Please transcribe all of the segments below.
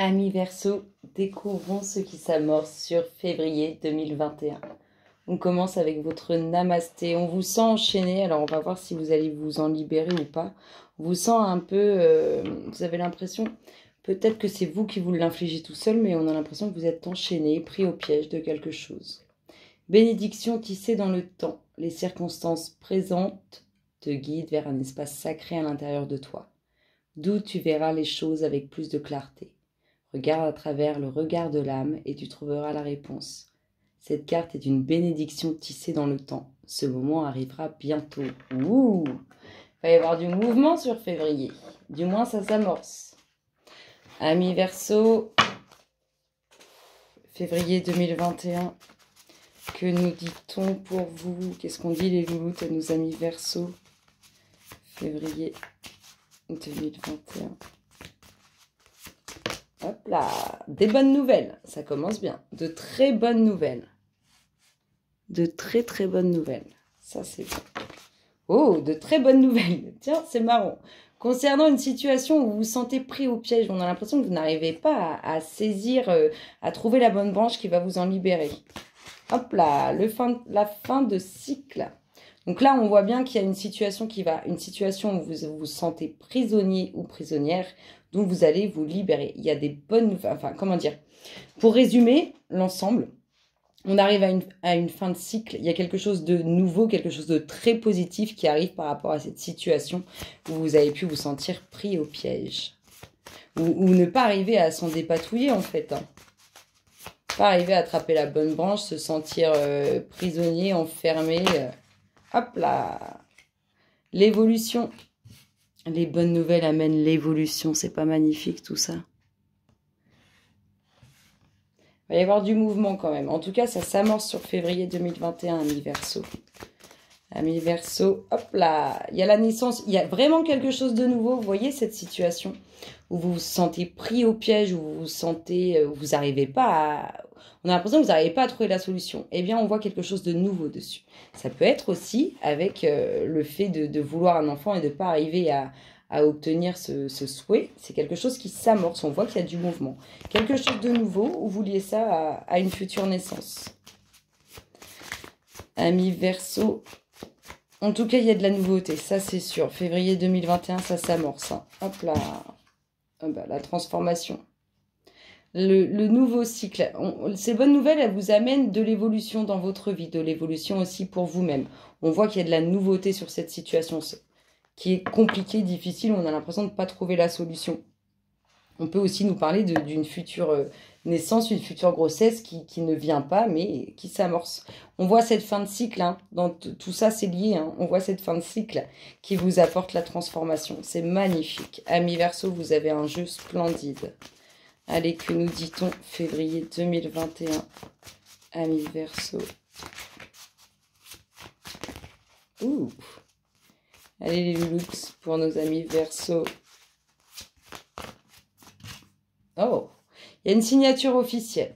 Amis Verseau, découvrons ce qui s'amorce sur février 2021. On commence avec votre namasté. On vous sent enchaîné, alors on va voir si vous allez vous en libérer ou pas. On vous sent un peu, vous avez l'impression, peut-être que c'est vous qui vous l'infligez tout seul, mais on a l'impression que vous êtes enchaîné, pris au piège de quelque chose. Bénédiction tissée dans le temps. Les circonstances présentes te guident vers un espace sacré à l'intérieur de toi, d'où tu verras les choses avec plus de clarté. Regarde à travers le regard de l'âme et tu trouveras la réponse. Cette carte est une bénédiction tissée dans le temps. Ce moment arrivera bientôt. Ouh! Il va y avoir du mouvement sur février. Du moins, ça s'amorce. Amis Verseau, février 2021. Que nous dit-on pour vous? Qu'est-ce qu'on dit les louloutes à nos amis Verseau? Février 2021. Hop là, des bonnes nouvelles, ça commence bien. De très bonnes nouvelles. De très très bonnes nouvelles. Ça c'est bon. Oh, de très bonnes nouvelles. Tiens, c'est marrant. Concernant une situation où vous vous sentez pris au piège, on a l'impression que vous n'arrivez pas à saisir, à trouver la bonne branche qui va vous en libérer. Hop là, la fin de cycle. Donc là, on voit bien qu'il y a une situation où vous vous sentez prisonnier ou prisonnière, dont vous allez vous libérer. Il y a des bonnes nouvelles, enfin, comment dire. Pour résumer l'ensemble, on arrive à une fin de cycle. Il y a quelque chose de nouveau, quelque chose de très positif qui arrive par rapport à cette situation où vous avez pu vous sentir pris au piège. Ou ne pas arriver à s'en dépatouiller, en fait. Pas arriver à attraper la bonne branche, se sentir prisonnier, enfermé. Hop là! L'évolution. Les bonnes nouvelles amènent l'évolution. C'est pas magnifique tout ça? Il va y avoir du mouvement quand même. En tout cas, ça s'amorce sur février 2021, Amis Verseau. Amis Verseau, hop là! Il y a la naissance, il y a vraiment quelque chose de nouveau. Vous voyez cette situation où vous vous sentez pris au piège, où vous vous sentez, vous n'arrivez pas à... On a l'impression que vous n'arrivez pas à trouver la solution. Eh bien, on voit quelque chose de nouveau dessus. Ça peut être aussi avec le fait de vouloir un enfant et de ne pas arriver à obtenir ce souhait. C'est quelque chose qui s'amorce. On voit qu'il y a du mouvement. Quelque chose de nouveau où vous liez ça à une future naissance. Amis Verseau. En tout cas, il y a de la nouveauté. Ça, c'est sûr. Février 2021, ça s'amorce. Hein. Hop là. Ah bah, la transformation. Le nouveau cycle. Ces bonnes nouvelles, elles vous amènent de l'évolution dans votre vie, de l'évolution aussi pour vous-même. On voit qu'il y a de la nouveauté sur cette situation qui est compliquée, difficile. On a l'impression de ne pas trouver la solution. On peut aussi nous parler d'une future naissance, une future grossesse qui ne vient pas, mais qui s'amorce. On voit cette fin de cycle, hein, dans tout ça c'est lié, hein, on voit cette fin de cycle qui vous apporte la transformation. C'est magnifique. Amis Verseau, vous avez un jeu splendide. Allez, que nous dit-on février 2021, Amis Verseau. Ouh. Allez les loulous pour nos amis Verseau. Oh, il y a une signature officielle.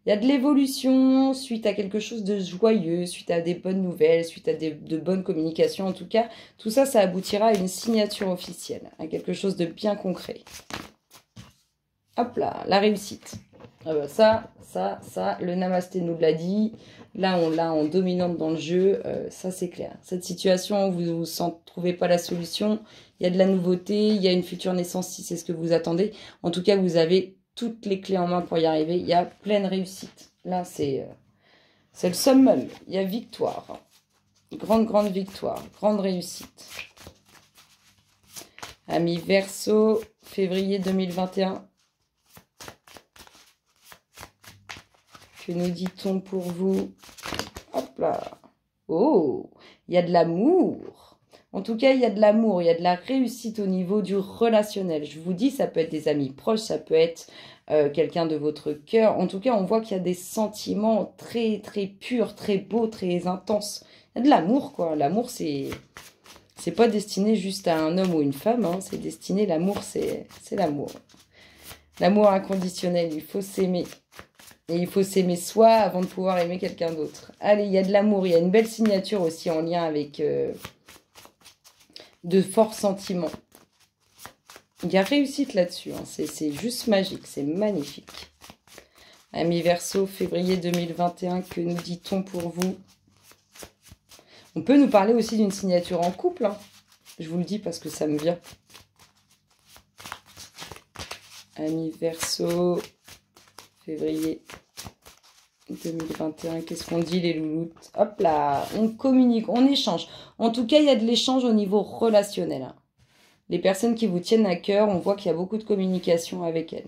Il y a de l'évolution suite à quelque chose de joyeux, suite à des bonnes nouvelles, suite à de bonnes communications. En tout cas, tout ça, ça aboutira à une signature officielle, à quelque chose de bien concret. Hop là, la réussite. Ah bah ça, le namasté nous l'a dit. Là, on l'a en dominante dans le jeu. Ça, c'est clair. Cette situation où vous ne trouvez pas la solution, il y a de la nouveauté, il y a une future naissance si c'est ce que vous attendez. En tout cas, vous avez toutes les clés en main pour y arriver. Il y a pleine réussite. Là, c'est le summum. Il y a victoire. Grande victoire. Grande réussite. Amis Verseau, février 2021. Que nous dit-on pour vous? Hop là. Oh, il y a de l'amour. En tout cas, il y a de l'amour, il y a de la réussite au niveau du relationnel. Je vous dis, ça peut être des amis proches, ça peut être quelqu'un de votre cœur. En tout cas, on voit qu'il y a des sentiments très, très purs, très beaux, très intenses. Il y a de l'amour, quoi. L'amour, c'est pas destiné juste à un homme ou une femme. Hein. C'est destiné, l'amour, c'est l'amour. L'amour inconditionnel, il faut s'aimer. Et il faut s'aimer soi avant de pouvoir aimer quelqu'un d'autre. Allez, il y a de l'amour. Il y a une belle signature aussi en lien avec de forts sentiments. Il y a réussite là-dessus. Hein. C'est juste magique. C'est magnifique. Amis Verseau, février 2021, que nous dit-on pour vous? On peut nous parler aussi d'une signature en couple. Hein. Je vous le dis parce que ça me vient. Amis Verseau, février 2021, qu'est-ce qu'on dit les louloutes? Hop là, on communique, on échange. En tout cas, il y a de l'échange au niveau relationnel. Hein. Les personnes qui vous tiennent à cœur, on voit qu'il y a beaucoup de communication avec elles.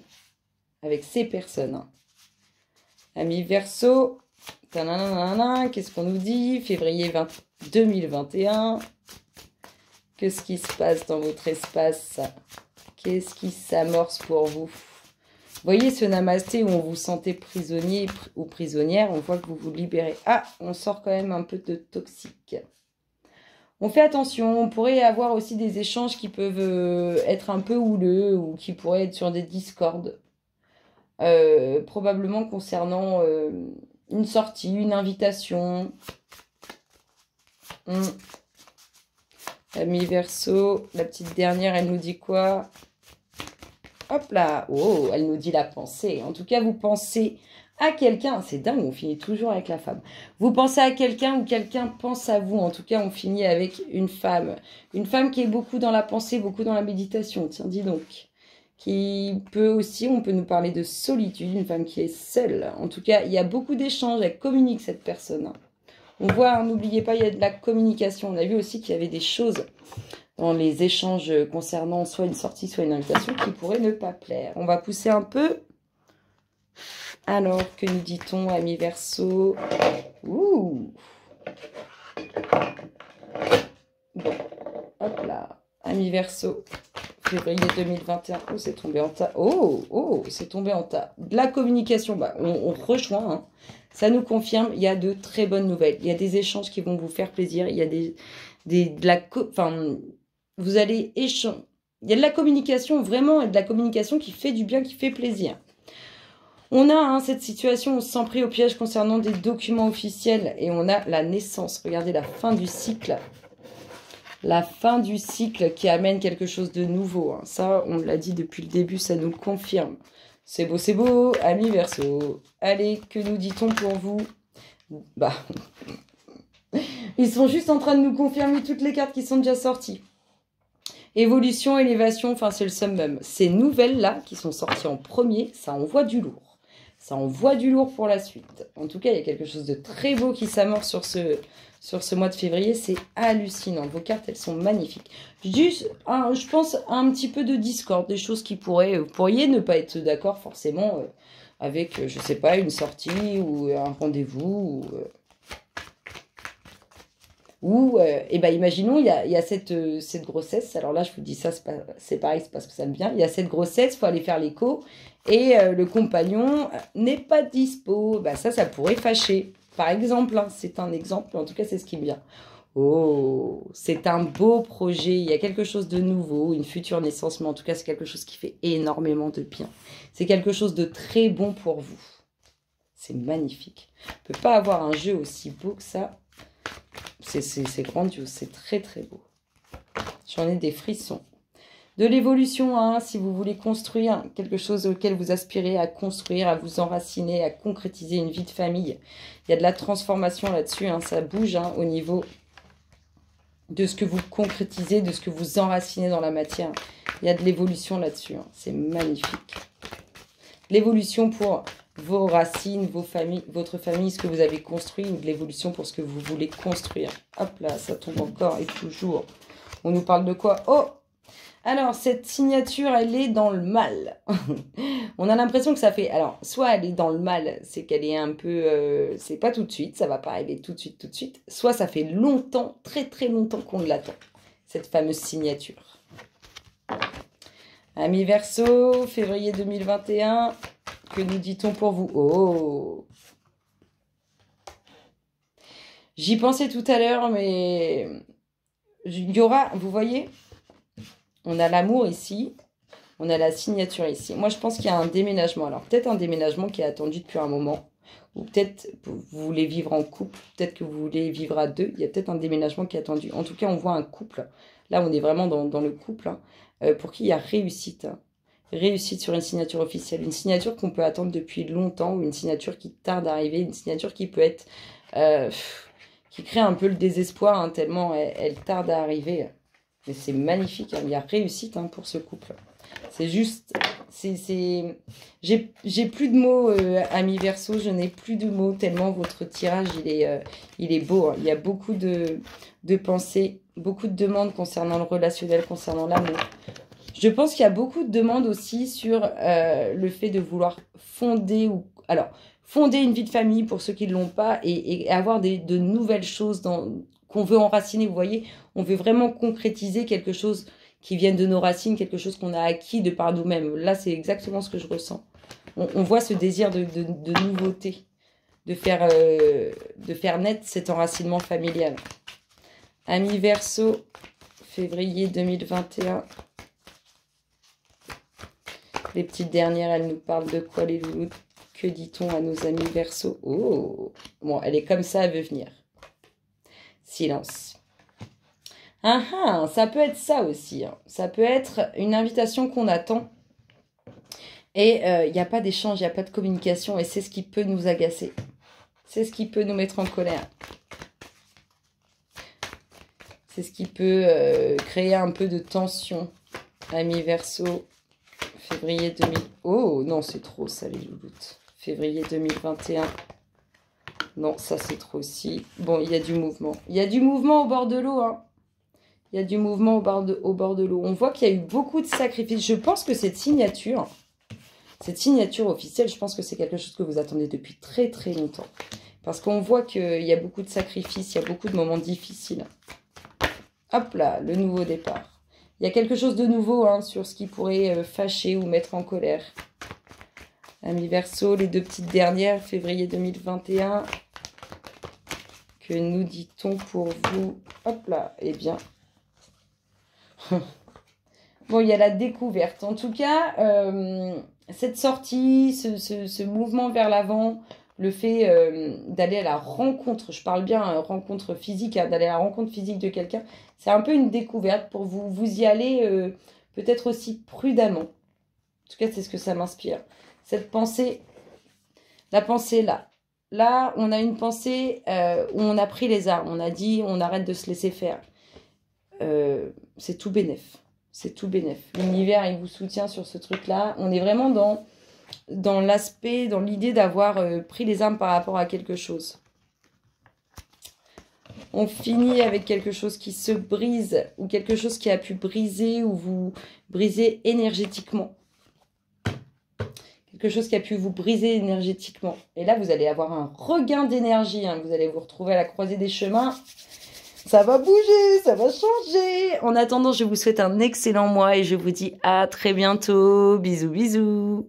Avec ces personnes. Hein. Amis Verseau, qu'est-ce qu'on nous dit? Février 2021. Qu'est-ce qui se passe dans votre espace? Qu'est-ce qui s'amorce pour vous? Voyez ce namasté où on vous sentait prisonnier ou prisonnière, on voit que vous vous libérez. Ah, on sort quand même un peu de toxique. On fait attention, on pourrait avoir aussi des échanges qui peuvent être un peu houleux ou qui pourraient être sur des discordes. Probablement concernant une sortie, une invitation. Amis Verseau, la petite dernière, elle nous dit quoi? Hop là, oh, elle nous dit la pensée. En tout cas, vous pensez à quelqu'un. C'est dingue, on finit toujours avec la femme. Vous pensez à quelqu'un ou quelqu'un pense à vous. En tout cas, on finit avec une femme. Une femme qui est beaucoup dans la pensée, beaucoup dans la méditation. Tiens, dis donc. Qui peut aussi, on peut nous parler de solitude, une femme qui est seule. En tout cas, il y a beaucoup d'échanges, elle communique cette personne. On voit, n'oubliez pas, il y a de la communication. On a vu aussi qu'il y avait des choses dans les échanges concernant soit une sortie, soit une invitation qui pourraient ne pas plaire. On va pousser un peu. Alors, que nous dit-on, amis Verseau? Ouh. Bon, hop là, amis Verseau. Février 2021. Oh, c'est tombé en tas. Oh, c'est tombé en tas. De la communication, bah, on rejoint. Hein. Ça nous confirme, il y a de très bonnes nouvelles. Il y a des échanges qui vont vous faire plaisir. Il y a vous allez échanger. Il y a de la communication, vraiment, de la communication qui fait du bien, qui fait plaisir. On a cette situation, on se sent pris au piège concernant des documents officiels. Et on a la naissance. Regardez la fin du cycle. La fin du cycle qui amène quelque chose de nouveau. Hein. Ça, on l'a dit depuis le début, ça nous confirme. C'est beau, amis Verseau. Allez, que nous dit-on pour vous? Bah, ils sont juste en train de nous confirmer toutes les cartes qui sont déjà sorties. Évolution, élévation, enfin c'est le summum. Ces nouvelles-là qui sont sorties en premier, ça envoie du lourd. Ça envoie du lourd pour la suite. En tout cas, il y a quelque chose de très beau qui s'amorce sur ce mois de février. C'est hallucinant. Vos cartes, elles sont magnifiques. Juste, je pense, un petit peu de discorde. Des choses qui vous pourriez ne pas être d'accord forcément avec, je sais pas, une sortie ou un rendez-vous. Imaginons, il y a cette grossesse. Alors là, je vous dis ça, c'est pareil, c'est parce que ça me vient. Il y a cette grossesse, il faut aller faire l'écho. Et le compagnon n'est pas dispo. Bah, ça pourrait fâcher. Par exemple, hein, c'est un exemple. En tout cas, c'est ce qui me vient. Oh, c'est un beau projet. Il y a quelque chose de nouveau, une future naissance. Mais en tout cas, c'est quelque chose qui fait énormément de bien. C'est quelque chose de très bon pour vous. C'est magnifique. On ne peut pas avoir un jeu aussi beau que ça. C'est grandiose, c'est très très beau. J'en ai des frissons. De l'évolution, hein, si vous voulez construire quelque chose auquel vous aspirez à construire, à vous enraciner, à concrétiser une vie de famille. Il y a de la transformation là-dessus, hein, ça bouge hein, au niveau de ce que vous concrétisez, de ce que vous enracinez dans la matière. Il y a de l'évolution là-dessus, hein, c'est magnifique. L'évolution pour vos racines, votre famille, ce que vous avez construit, ou de l'évolution pour ce que vous voulez construire. Hop là, ça tombe encore et toujours. On nous parle de quoi? Oh! Alors, cette signature, elle est dans le mal. On a l'impression que ça fait... Alors, soit elle est dans le mal, c'est qu'elle est un peu... c'est pas tout de suite, ça va pas arriver tout de suite. Soit ça fait longtemps, très très longtemps qu'on l'attend, cette fameuse signature. Amis Verseau, février 2021... Que nous dit-on pour vous? Oh! J'y pensais tout à l'heure, mais il y aura, vous voyez, on a l'amour ici, on a la signature ici. Moi, je pense qu'il y a un déménagement. Alors, peut-être un déménagement qui est attendu depuis un moment, ou peut-être vous voulez vivre en couple, peut-être que vous voulez vivre à deux. Il y a peut-être un déménagement qui est attendu. En tout cas, on voit un couple. Là, on est vraiment dans le couple, hein, pour qui il y a réussite. Hein. Réussite sur une signature officielle. Une signature qu'on peut attendre depuis longtemps ou une signature qui tarde à arriver. Une signature qui peut être... qui crée un peu le désespoir, hein, tellement elle tarde à arriver. Mais c'est magnifique, hein, il y a réussite hein, pour ce couple. C'est juste... J'ai plus de mots, amis Verseau, je n'ai plus de mots, tellement votre tirage, il est beau. Hein. Il y a beaucoup de pensées, beaucoup de demandes concernant le relationnel, concernant l'amour. Je pense qu'il y a beaucoup de demandes aussi sur le fait de vouloir fonder une vie de famille pour ceux qui ne l'ont pas et avoir de nouvelles choses qu'on veut enraciner. Vous voyez, on veut vraiment concrétiser quelque chose qui vienne de nos racines, quelque chose qu'on a acquis de par nous-mêmes. Là, c'est exactement ce que je ressens. On voit ce désir de nouveauté, de faire naître cet enracinement familial. Amis Verseau, février 2021. Les petites dernières, elles nous parlent de quoi, les loulous? Que dit-on à nos amis Verseau? Oh, bon, elle est comme ça, elle veut venir. Silence. Ça peut être ça aussi. Hein. Ça peut être une invitation qu'on attend. Et il n'y a pas d'échange, il n'y a pas de communication. Et c'est ce qui peut nous agacer. C'est ce qui peut nous mettre en colère. C'est ce qui peut créer un peu de tension. Amis Verseau. Février 2000. Oh, non, c'est trop, ça, les louloutes. Février 2021. Non, ça, c'est trop aussi. Bon, il y a du mouvement. Il y a du mouvement au bord de l'eau, hein. Il y a du mouvement au bord de l'eau. On voit qu'il y a eu beaucoup de sacrifices. Je pense que cette signature officielle, je pense que c'est quelque chose que vous attendez depuis très, très longtemps. Parce qu'on voit qu'il y a beaucoup de sacrifices, il y a beaucoup de moments difficiles. Hop là, le nouveau départ. Il y a quelque chose de nouveau hein, sur ce qui pourrait fâcher ou mettre en colère. Amis Verseau, les deux petites dernières, février 2021. Que nous dit-on pour vous? Hop là, eh bien. Bon, il y a la découverte. En tout cas, cette sortie, ce mouvement vers l'avant, le fait d'aller à la rencontre, je parle bien rencontre physique, hein, d'aller à la rencontre physique de quelqu'un, c'est un peu une découverte pour vous. Vous y allez peut-être aussi prudemment. En tout cas, c'est ce que ça m'inspire. Cette pensée, la pensée là. Là, on a une pensée où on a pris les armes. On a dit, on arrête de se laisser faire. C'est tout bénef. C'est tout bénef. L'univers, il vous soutient sur ce truc-là. On est vraiment dans l'aspect, dans l'idée d'avoir pris les armes par rapport à quelque chose. On finit avec quelque chose qui se brise ou quelque chose qui a pu briser ou vous briser énergétiquement. Quelque chose qui a pu vous briser énergétiquement. Et là, vous allez avoir un regain d'énergie. Hein. Vous allez vous retrouver à la croisée des chemins. Ça va bouger, ça va changer. En attendant, je vous souhaite un excellent mois et je vous dis à très bientôt. Bisous, bisous.